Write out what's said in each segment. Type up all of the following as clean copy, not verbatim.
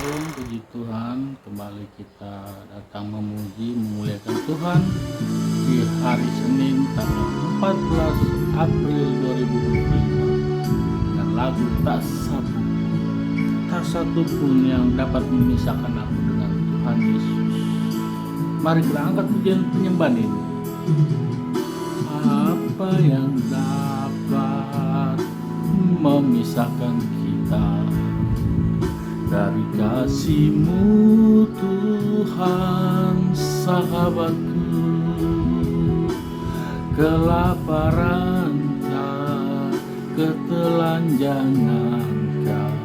Shalom, puji Tuhan. Kembali kita datang memuji, memuliakan Tuhan di hari Senin tanggal 14 April 2025 dengan lagu tak satu pun yang dapat memisahkan aku dengan Tuhan Yesus. Mari kita angkat pujian penyembahan ini. Apa yang dapat memisahkan kita dari kasih-Mu, Tuhan sahabatku? Kelaparan kah, ketelanjangan kah,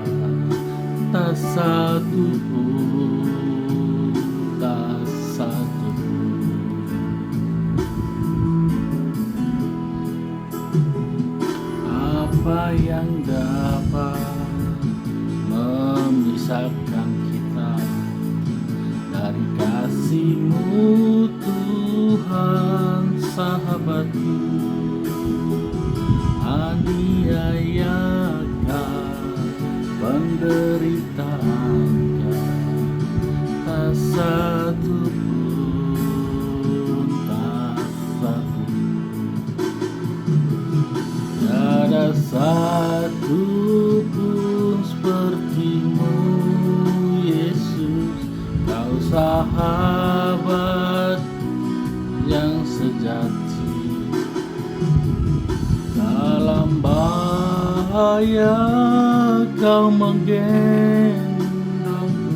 tak satu pun, tak satu pun. Apa yang dapat memisahkan kita dari kasih-Mu, Tuhan sahabatku? Aniayakah, penderitaanKah, tak satu pun, tak satu. Tiada satu pun seperti-Mu, Yesus. Kau sahabat yang sejati. Dalam bahaya Kau menggendongku.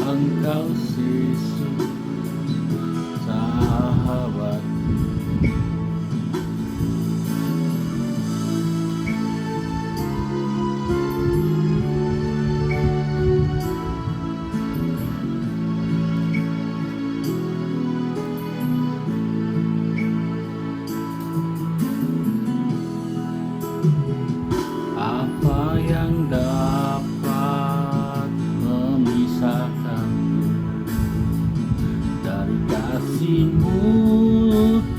Engkau Yesus sahabat. Apa yang dapat memisahkan dari kasih-Mu,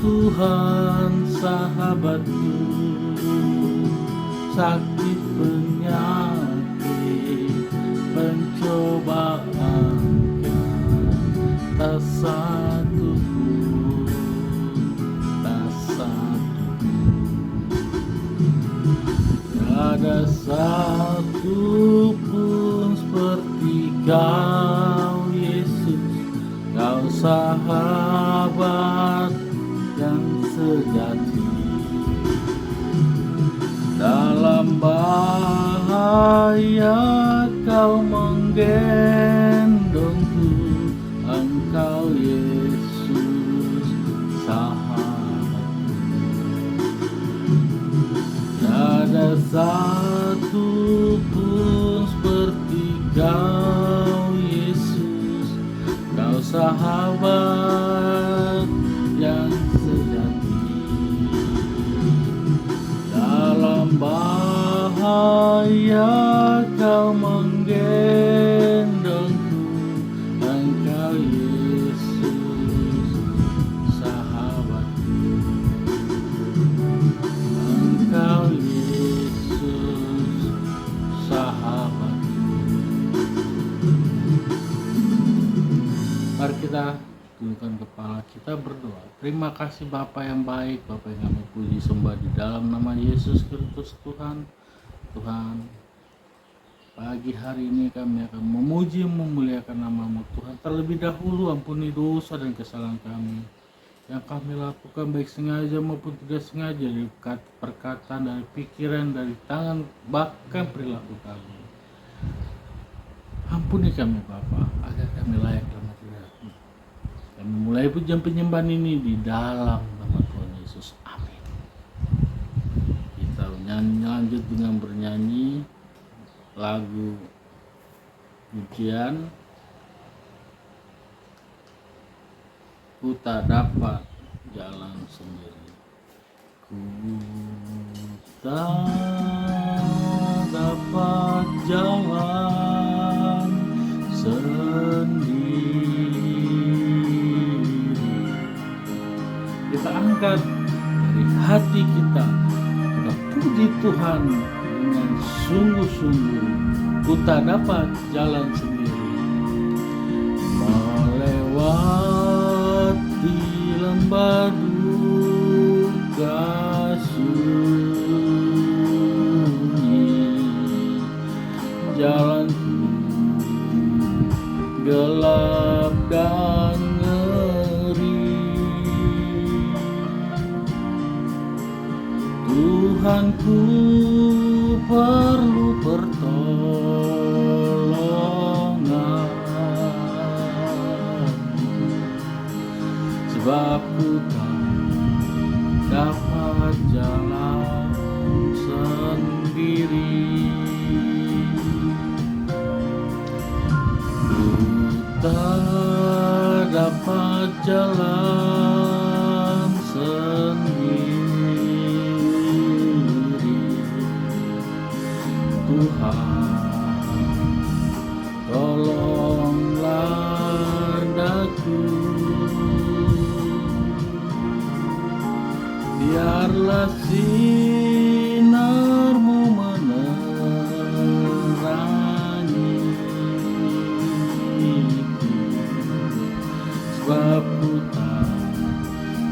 Tuhan sahabatku? Sakit, penyakit, pencobaan, tak satu pun, tak satu pun. Ada satu pun seperti Kau, Yesus. Kau sahabat yang sejati. Dalam bahaya Kau menggendongku. Engkau Yesus sahabatku. Tiada satu pun seperti Kau, Yesus. Kau sahabat yang sejati. Dalam bahaya Kau menggendongku. Engkau Yesus sahabatku. Engkau Yesus sahabatku. Mari kita tundukkan kepala, kita berdoa. Terima kasih Bapa yang baik, Bapa yang kami puji sembah di dalam nama Yesus Kristus Tuhan. Tuhan, pagi hari ini kami akan memuji memuliakan nama-Mu Tuhan. Terlebih dahulu ampuni dosa dan kesalahan kami yang kami lakukan baik sengaja maupun tidak sengaja, dari perkataan, dari pikiran, dari tangan, bahkan perilaku kami. Ampuni kami Bapa, agar kami layak dalam hadirat-Mu. Kami mulai pujian penyembahan ini di dalam nama Tuhan Yesus. Amin. Kita lanjut dengan bernyanyi lagu pujian Ku tak dapat jalan sendiri. Ku tak dapat jalan sendiri. Kita angkat dari hati kita puji Tuhan dengan sungguh-sungguh. Ku tak dapat jalan sendiri. gelap dan ngeri. Tuhanku perlu pertolongan, sebab ku tak dapat jalan sendiri. Ku tak dapat jalan sendiri. Tuhan, tolonglah daku. Biarlah sinarmu menerangiku, sebab ku tak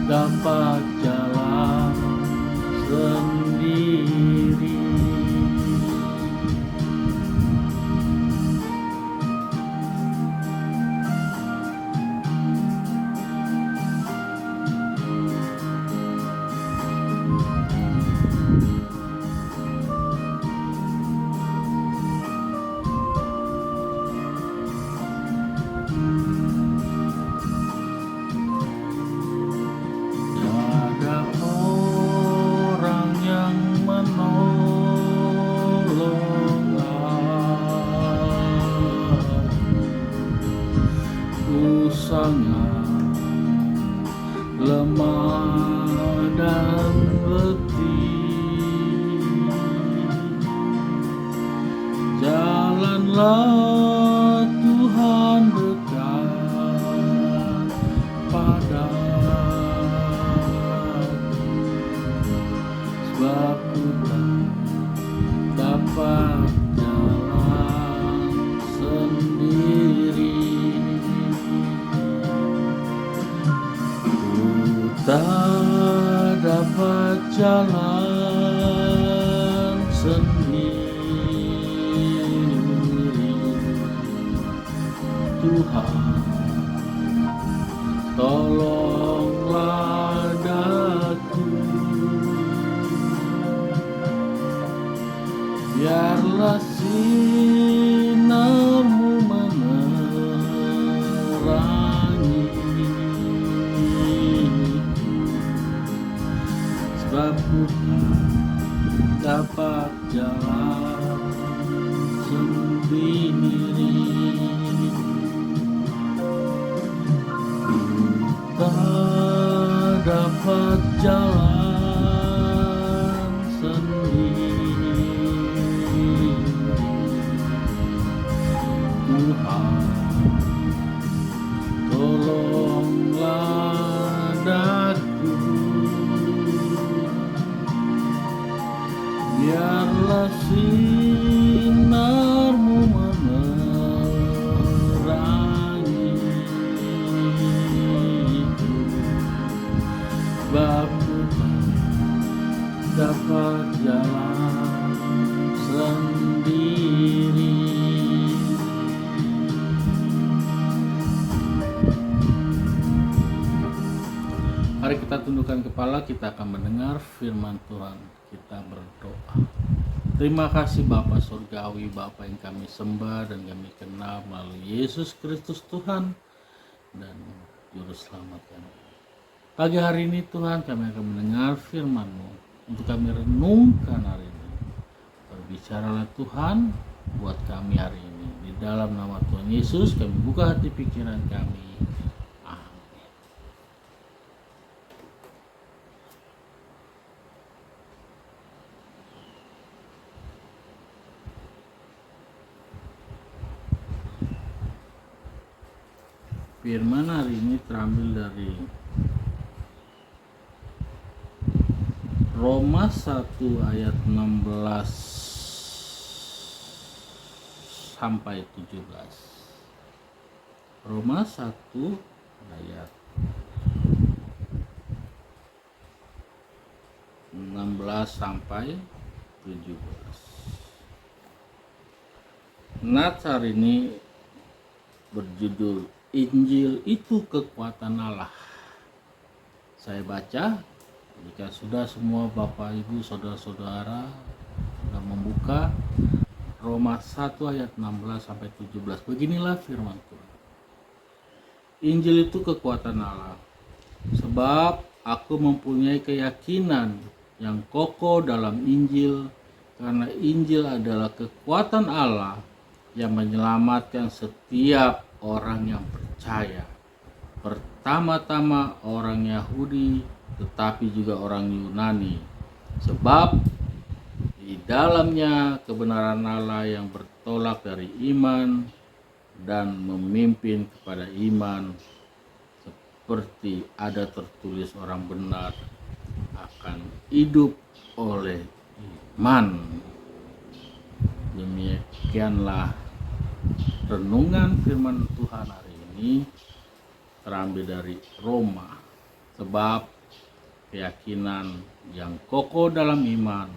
dapat jalan sendiri. Tiada orang yang menolong aku sangat lemah dan letih. Jalanlah Tuhan dekat padaku, sebab ku tak dapat jalan sendiri. Ku tak dapat jalan sendiri. Tuhan, tolonglah daku. Biarlah sinarmu menerangiku, sebab ku tak dapat jalan sendiri. Ku tak dapat jalan sendiri. Tuhan, tolonglah daku. Biarlah sinarmu menerangiku, sebab ku tak dapat jalan sendiri. Mari kita tundukkan kepala, kita akan mendengar firman Tuhan. Kita berdoa. Terima kasih Bapa Surgawi, Bapa yang kami sembah dan kami kenal melalui Yesus Kristus Tuhan dan Juru Selamat kami. Pagi hari ini Tuhan, kami akan mendengar firman-Mu untuk kami renungkan hari ini. Berbicaralah Tuhan buat kami hari ini. Di dalam nama Tuhan Yesus kami buka hati pikiran kami. Firman hari ini terambil dari Roma 1 ayat 16 sampai 17. Roma 1 ayat 16 sampai 17. Nats hari ini berjudul Injil itu kekuatan Allah. Saya baca, jika sudah semua Bapak Ibu Saudara-saudara sudah membuka Roma 1 ayat 16 sampai 17. Beginilah firman Tuhan. Injil itu kekuatan Allah. Sebab aku mempunyai keyakinan yang kokoh dalam Injil, karena Injil adalah kekuatan Allah yang menyelamatkan setiap orang yang percaya. Pertama-tama orang Yahudi, tetapi juga orang Yunani. Sebab di dalamnya kebenaran Allah yang bertolak dari iman dan memimpin kepada iman, seperti ada tertulis orang benar akan hidup oleh iman. Demikianlah renungan firman Tuhan hari ini, terambil dari Roma. Sebab keyakinan yang kokoh dalam iman,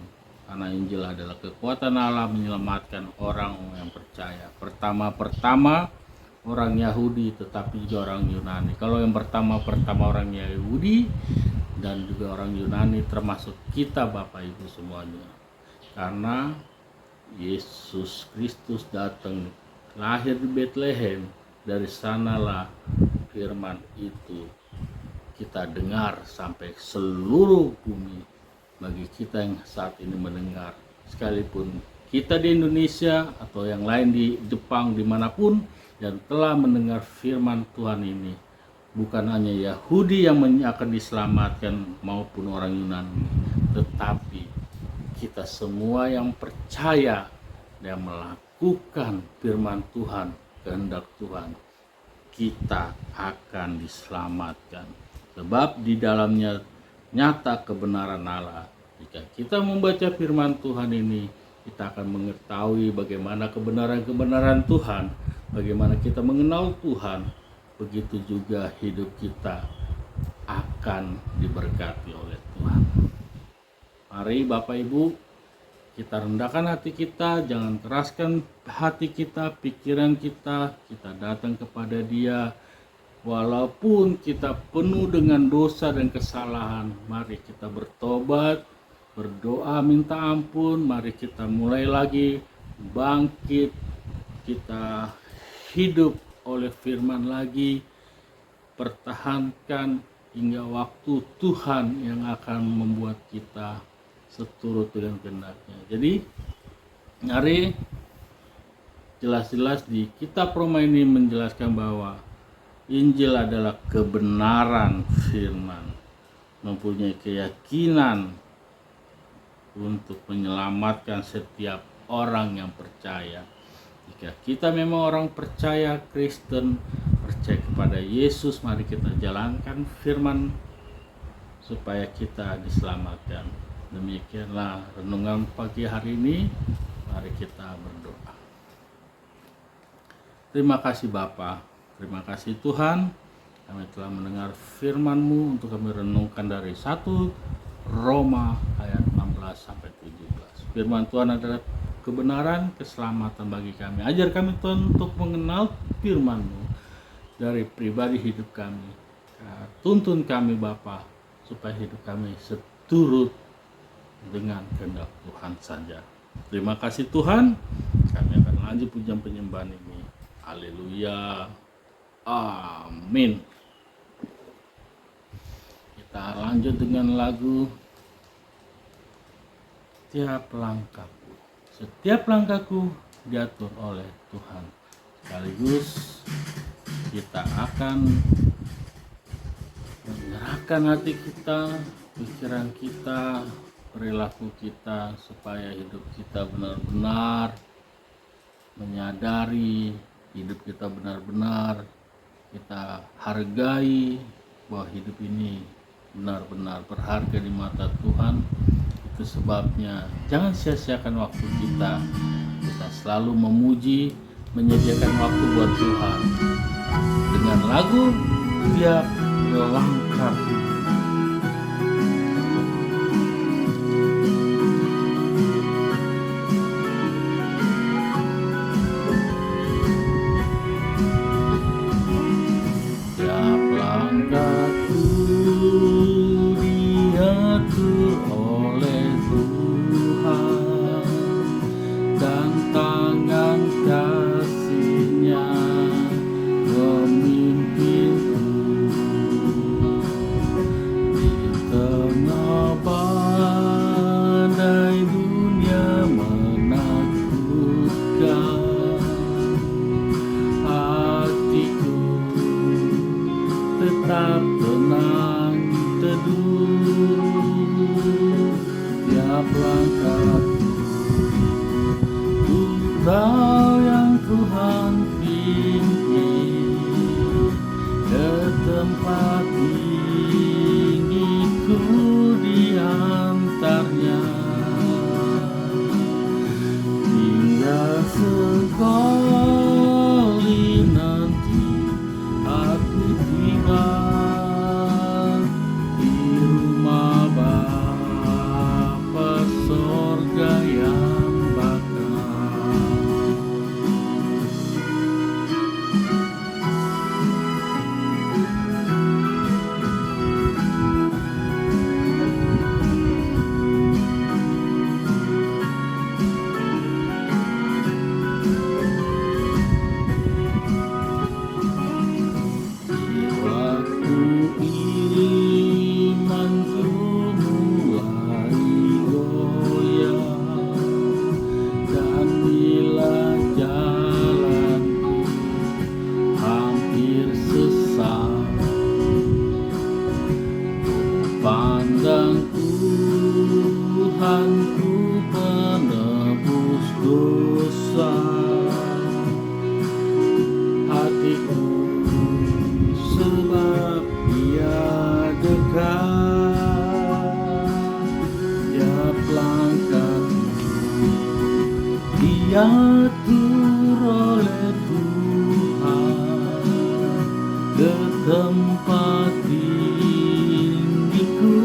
karena Injil adalah kekuatan Allah menyelamatkan orang yang percaya. Pertama orang Yahudi, tetapi juga orang Yunani. Kalau yang pertama orang Yahudi dan juga orang Yunani, termasuk kita Bapak Ibu semuanya. Karena Yesus Kristus datang, lahir di Bethlehem, dari sanalah firman itu kita dengar sampai seluruh bumi. Bagi kita yang saat ini mendengar, sekalipun kita di Indonesia atau yang lain di Jepang, dimanapun, dan telah mendengar firman Tuhan ini, bukan hanya Yahudi yang akan diselamatkan maupun orang Yunani, tetapi kita semua yang percaya dan melakukan firman Tuhan, kehendak Tuhan, kita akan diselamatkan. Sebab di dalamnya nyata kebenaran Allah. Jika kita membaca firman Tuhan ini, kita akan mengetahui bagaimana kebenaran-kebenaran Tuhan, bagaimana kita mengenal Tuhan. Begitu juga hidup kita akan diberkati oleh Tuhan. Mari Bapak Ibu, kita rendahkan hati kita, jangan keraskan hati kita, pikiran kita datang kepada Dia. Walaupun kita penuh dengan dosa dan kesalahan, mari kita bertobat, berdoa minta ampun, mari kita mulai lagi bangkit, kita hidup oleh firman lagi, pertahankan hingga waktu Tuhan yang akan membuat kita seturut dengan kehendaknya. Jadi mari jelas-jelas di kitab Roma ini menjelaskan bahwa Injil adalah kebenaran firman, mempunyai keyakinan untuk menyelamatkan setiap orang yang percaya. Jika kita memang orang percaya Kristen, percaya kepada Yesus, mari kita jalankan firman supaya kita diselamatkan. Demikianlah renungan pagi hari ini. Mari kita berdoa. Terima kasih Bapa. Terima kasih Tuhan, kami telah mendengar firman-Mu untuk kami renungkan dari 1 Roma ayat 16 sampai 17. Firman Tuhan adalah kebenaran, keselamatan bagi kami. Ajar kami Tuhan untuk mengenal firman-Mu dari pribadi hidup kami. Tuntun kami Bapa, supaya hidup kami seturut dengan kehendak Tuhan saja. Terima kasih Tuhan, kami akan lanjut pujian penyembahan ini. Haleluya. Amin. Kita lanjut dengan lagu Setiap Langkahku. Setiap langkahku diatur oleh Tuhan. Sekaligus kita akan menyerahkan hati kita, pikiran kita, perilaku kita, supaya hidup kita benar-benar menyadari hidup kita benar-benar kita hargai bahwa hidup ini benar-benar berharga di mata Tuhan. Itu sebabnya jangan sia-siakan waktu kita. Kita selalu memuji, menyediakan waktu buat Tuhan dengan lagu Setiap Langkahku. hatiku, sebab Dia dekat. Tiap langkahku diatur oleh Tuhan, ke tempat tinggiku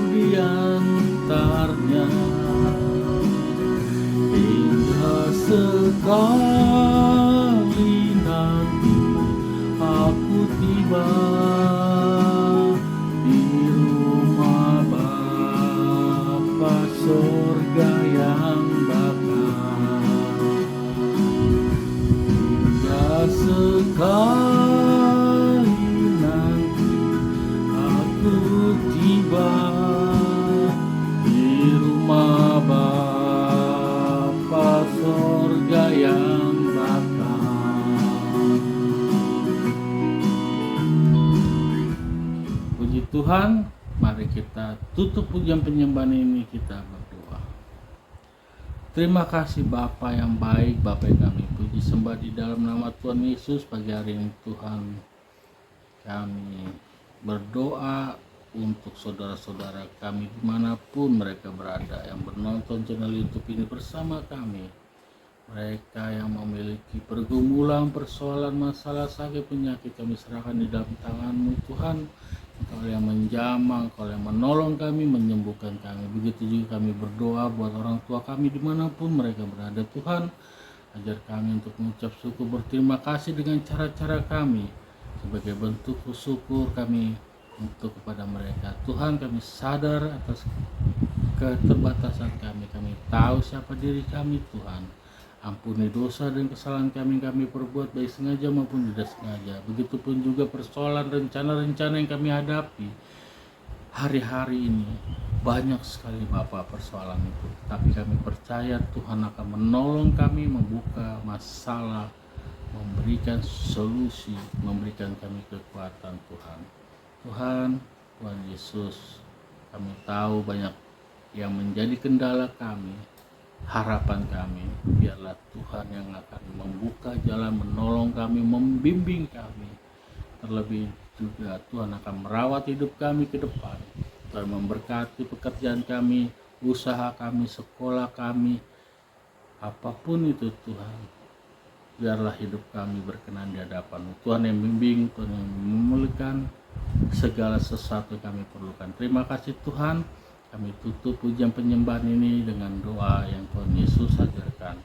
diantarnya, hingga sekali nanti aku tiba di rumah Bapa sorga yang bakal. Hingga sekali nanti aku tiba di rumah Bapa sorga yang bakal. Puji Tuhan, mari kita tutup pujian penyembahan ini, kita berdoa. Terima kasih Bapa yang baik, Bapa yang kami puji sembah di dalam nama Tuhan Yesus. Pagi hari ini Tuhan, kami berdoa untuk saudara-saudara kami dimanapun mereka berada, yang menonton channel YouTube ini bersama kami. Mereka yang memiliki pergumulan, persoalan, masalah, sakit, penyakit, kami serahkan di dalam tangan-Mu Tuhan. Engkau yang menjamah, Engkau yang menolong kami, menyembuhkan kami. Begitu juga kami berdoa buat orang tua kami dimanapun mereka berada. Tuhan, ajar kami untuk mengucap syukur, berterima kasih dengan cara-cara kami, sebagai bentuk syukur kami untuk kepada mereka. Tuhan, kami sadar atas keterbatasan kami. Kami tahu siapa diri kami, Tuhan. Ampuni dosa dan kesalahan kami perbuat baik sengaja maupun tidak sengaja. Begitupun juga persoalan rencana-rencana yang kami hadapi hari-hari ini. Banyak sekali Bapak persoalan itu, tapi kami percaya Tuhan akan menolong kami membuka masalah, memberikan solusi, memberikan kami kekuatan Tuhan. Tuhan Yesus, kami tahu banyak yang menjadi kendala kami. Harapan kami, biarlah Tuhan yang akan membuka jalan, menolong kami, membimbing kami. Terlebih juga Tuhan akan merawat hidup kami ke depan. Tuhan memberkati pekerjaan kami, usaha kami, sekolah kami, apapun itu Tuhan. Biarlah hidup kami berkenan di hadapan Tuhan yang membimbing, Tuhan yang memulihkan segala sesuatu yang kami perlukan. Terima kasih Tuhan. Kami tutup pujian penyembahan ini dengan doa yang Tuhan Yesus ajarkan.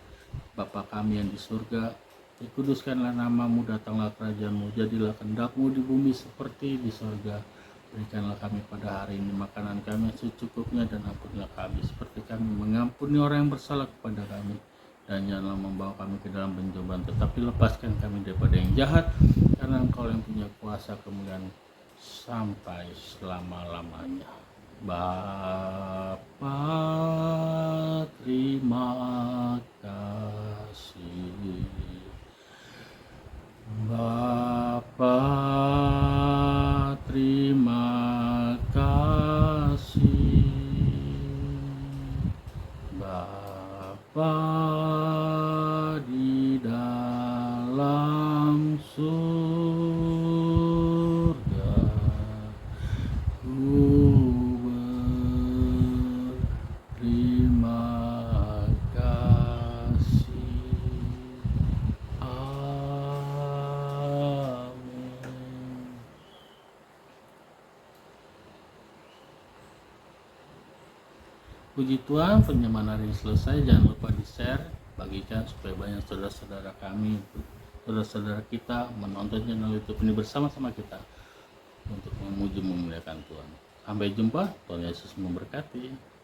Bapa kami yang di surga, dikuduskanlah nama-Mu, datanglah kerajaan-Mu, jadilah kehendak-Mu di bumi seperti di surga. Berikanlah kami pada hari ini makanan kami secukupnya, dan ampunilah kami seperti kami mengampuni orang yang bersalah kepada kami. Dan janganlah membawa kami ke dalam pencobaan, tetapi lepaskan kami daripada yang jahat, karena Engkau yang punya kuasa kemuliaan sampai selama-lamanya. Bapa, terima kasih. Bapa, terima kasih. Bapa di dalam surga, terima kasih. Amin. Puji Tuhan, penyembahan hari ini selesai. Jangan lupa di-share, bagikan supaya banyak saudara-saudara kami, saudara-saudara kita menonton channel YouTube ini bersama-sama kita untuk memuji memuliakan Tuhan. Sampai jumpa, Tuhan Yesus memberkati.